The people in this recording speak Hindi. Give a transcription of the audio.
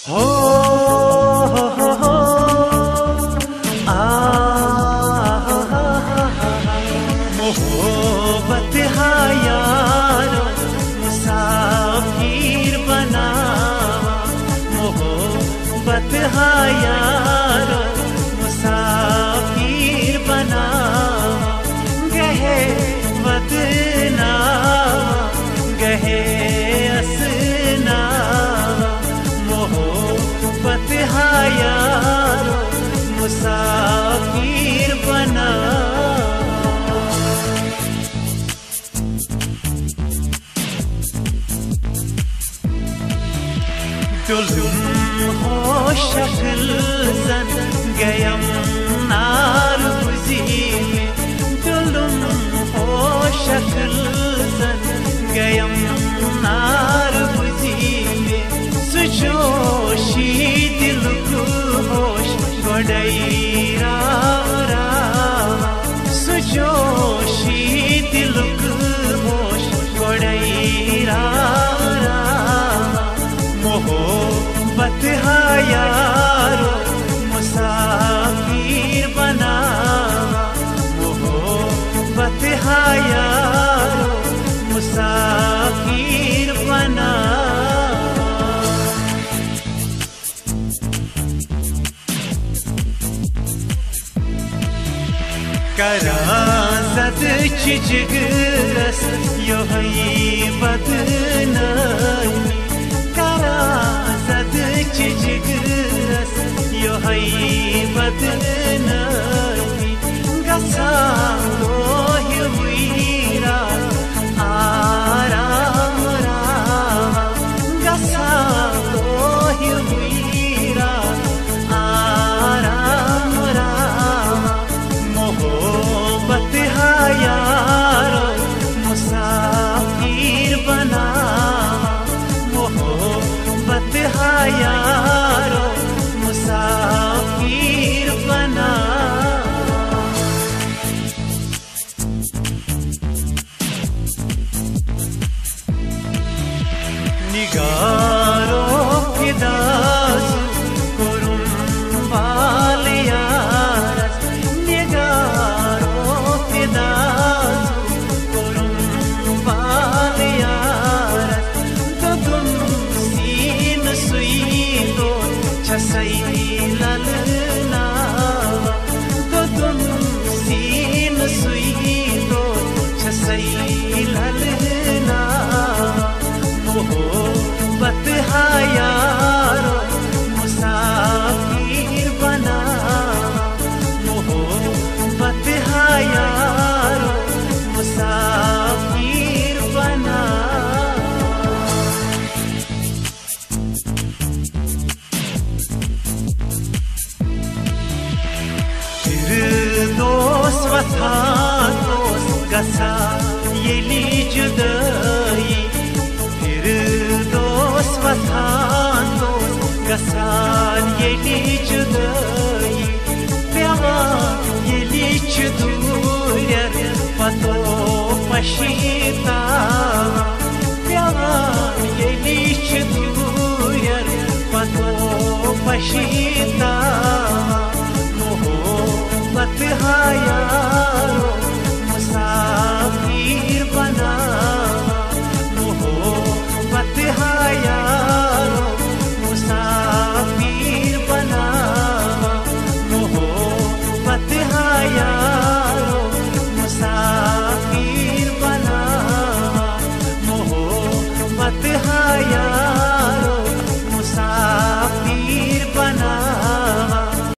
हो हो आ मोहब्बत हा यारो मुसाफिर बना, मोहब्बत हा यारो मुसाफिर बना, गहे वतना गहे असना, मोहब्बत हा यारो मुसाफिर बना। दुल्हन हो शक्ल जन गयम नार बुझी में, दुल्हन हो शक्ल जन गयम नार बुझी में, सुजोशी दिल को होश गोड़ई रारा, सुजोशी दिल को होश गोड़ई रारा, मोहब्बत हा यारो मुसाफिर बना, मोहब्बत हा यारो मुसाफिर बना। कराजत चिजगरस यो हई बदनामी, कराजत चिजगरस यो हई बदनामी, गसालो हिवीरा आराम रामा, गसालो हिवीरा आराम रामा, मोहब्बत हा यारो मुसाफिर बना, मोहब्बत हा यारो मुसाफिर बना। निगारो फिदासु कुरुम बाल यारस, निगारो फिदासु कुरुम बाल यारस, तो तुम सीन सुई दो छसई ललना, तो तुम सीन सुई दो छसई ललना, मोहब्बत हा यारो मुसाफिर बना, मोहब्बत हा यारो मुसाफिर बना। फिरदौस वतन दोस्त गसा येली जुदाई, फिरदौस वतन दोस्त गसा येली जुदाई, पेवान येली दूर पतो पशीता, पेवान येली दूर पतो पशीता, मोहब्बत हा यारो